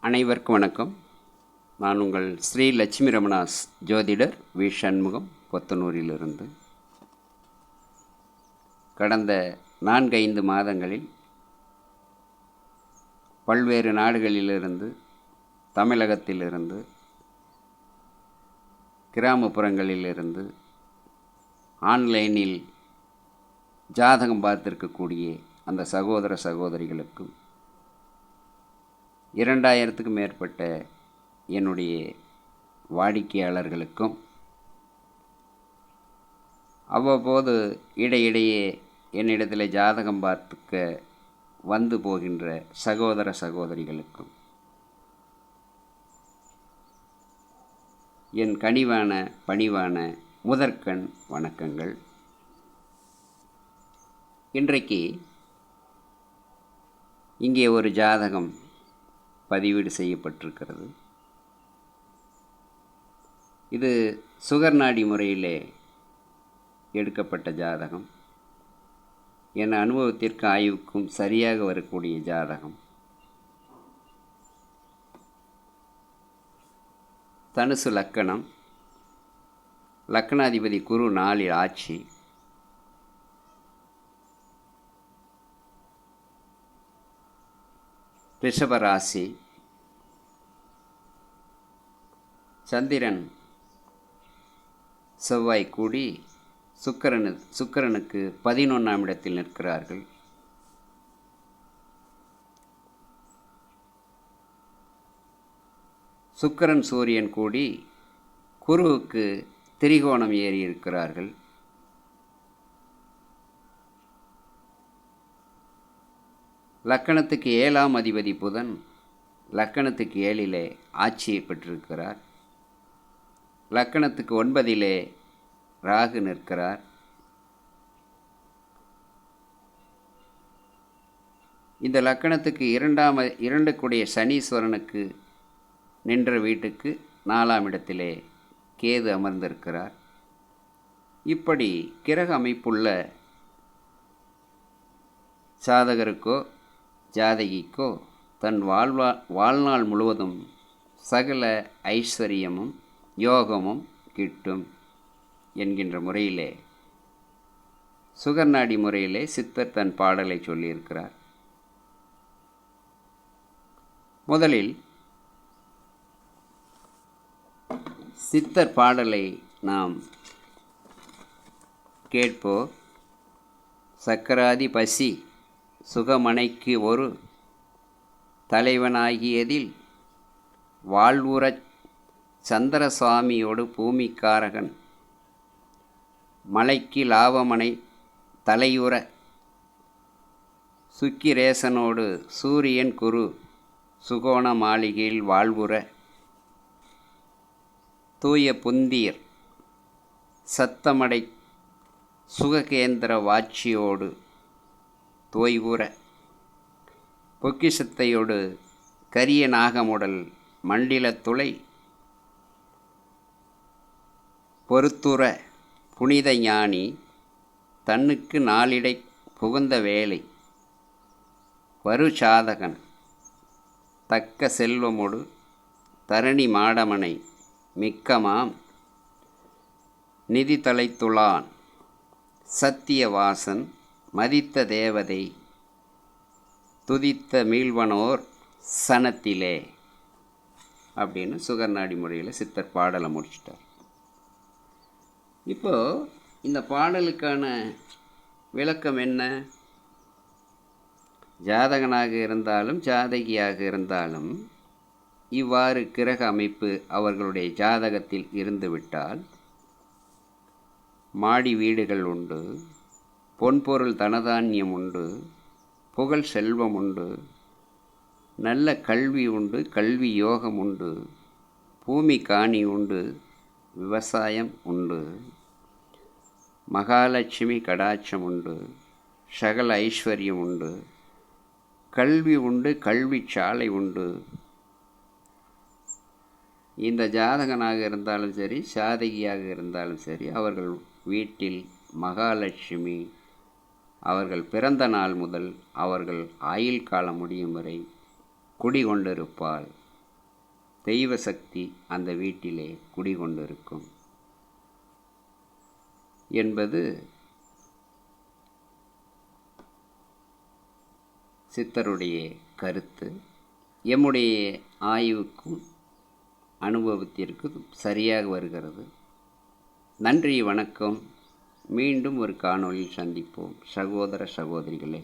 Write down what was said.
அனைவருக்கும் வணக்கம். நான் உங்கள் ஸ்ரீ லட்சுமி ரமணாஸ் ஜோதிடர் வி சண்முகம், பொத்தனூரிலிருந்து. கடந்த 4-5 மாதங்களில் பல்வேறு நாடுகளிலிருந்து, தமிழகத்திலிருந்து, கிராமப்புறங்களிலிருந்து ஆன்லைனில் ஜாதகம் பார்த்திருக்கக்கூடிய அந்த சகோதர சகோதரிகளுக்கும் 2000க்கும் மேற்பட்ட என்னுடைய வாடிக்கையாளர்களுக்கும் அவ்வப்போது இடையிடையே என்னிடத்தில் ஜாதகம் பார்த்துக்க வந்து போகின்ற சகோதர சகோதரிகளுக்கும் என் கனிவான பணிவான முதற்கண் வணக்கங்கள். இன்றைக்கு இங்கே ஒரு ஜாதகம் பதிவீடு செய்யப்பட்டிருக்கிறது. இது சுகர்நாடி முறையிலே எடுக்கப்பட்ட ஜாதகம். என் அனுபவத்திற்கு ஆய்வுக்கும் சரியாக வரக்கூடிய ஜாதகம். தனுசு லக்கணம், லக்கணாதிபதி குரு 4 ஆட்சி, ரிஷபராசி, சந்திரன் செவ்வாய் கூடி சுக்கிரனுக்கு 11ஆம் இடத்தில் நிற்கிறார்கள். சுக்கிரன் சூரியன் கூடி குருவுக்கு திரிகோணம் ஏறி இருக்கிறார்கள். லக்கணத்துக்கு 7ஆம் அதிபதி புதன் லக்கணத்துக்கு 7லே ஆட்சியை பெற்றிருக்கிறார். லக்கணத்துக்கு 9லே ராகு நிற்கிறார். இந்த லக்கணத்துக்கு 2 கூடிய சனீஸ்வரனுக்கு நின்ற வீட்டுக்கு 4ஆம் இடத்திலே கேது அமர்ந்திருக்கிறார். இப்படி கிரக அமைப்புள்ள சாதகருக்கோ ஜாதகிக்கோ தன் வாழ்நாள் முழுவதும் சகல ஐஸ்வர்யமும் யோகமும் கிட்டும் என்கின்ற முறையிலே சுகர்நாடி முறையிலே சித்தர் தன் பாடலை சொல்லியிருக்கிறார். முதலில் சித்தர் பாடலை நாம் கேட்போம். சக்கராதி பசி சுகமனைக்கு ஒரு தலைவனாகியதில் வாழ்வுறச் சந்திரசுவாமியோடு பூமிக்காரகன் மலைக்கு லாபமனை தலையுற சுக்கிரேசனோடு சூரியன் குரு சுகோண மாளிகையில் வாழ்வுற தூய புந்தீர் சத்தமடை சுககேந்திர வாட்சியோடு தோய்வுற பொக்கிஷத்தையோடு கரிய நாகமுடல் மண்டிலத்துளை பொறுத்துற புனித ஞானி தன்னுக்கு நாளிடை புகுந்த வேலை வருசாதகன் தக்க செல்வமொடு தரணி மாடமனை மிக்கமாம் நிதி தலைத்துளான் சத்தியவாசன் மதித்த தேவதை துதித்த மீள்வனோர் சனத்திலே அப்படின்னு சுகர்நாடி முறையில் சித்தர் பாடலை முடிச்சிட்டார். இப்போது இந்த பாடலுக்கான விளக்கம் என்ன? ஜாதகனாக இருந்தாலும் ஜாதகியாக இருந்தாலும் இவ்வாறு கிரக அமைப்பு அவர்களுடைய ஜாதகத்தில் இருந்துவிட்டால் மாடி வீடுகள் உண்டு, பொன்பொருள் தனதானியம் உண்டு, புகழ் செல்வம் உண்டு, நல்ல கல்வி உண்டு, கல்வி யோகம் உண்டு, பூமி காணி உண்டு, விவசாயம் உண்டு, மகாலட்சுமி கடாட்சம் உண்டு, சகல ஐஸ்வர்யம் உண்டு, கல்வி உண்டு, கல்வி சாலை உண்டு. இந்த ஜாதகனாக இருந்தாலும் சரி, சாதகியாக இருந்தாலும் சரி, அவர்கள் வீட்டில் மகாலட்சுமி அவர்கள் பிறந்த நாள் முதல் அவர்கள் ஆயுள் காலம் முடியும் வரை குடிகொண்டிருப்பாள் தெய்வ சக்தி அந்த வீட்டிலே குடிகொண்டிருக்கும் என்பது சித்தருடைய கருத்து. எம்முடைய ஆய்வுக்கும் அனுபவத்திற்கும் சரியாக வருகிறது. நன்றி, வணக்கம். மீண்டும் ஒரு காணொளியில் சந்திப்போம். சகோதர சகோதரிகளே.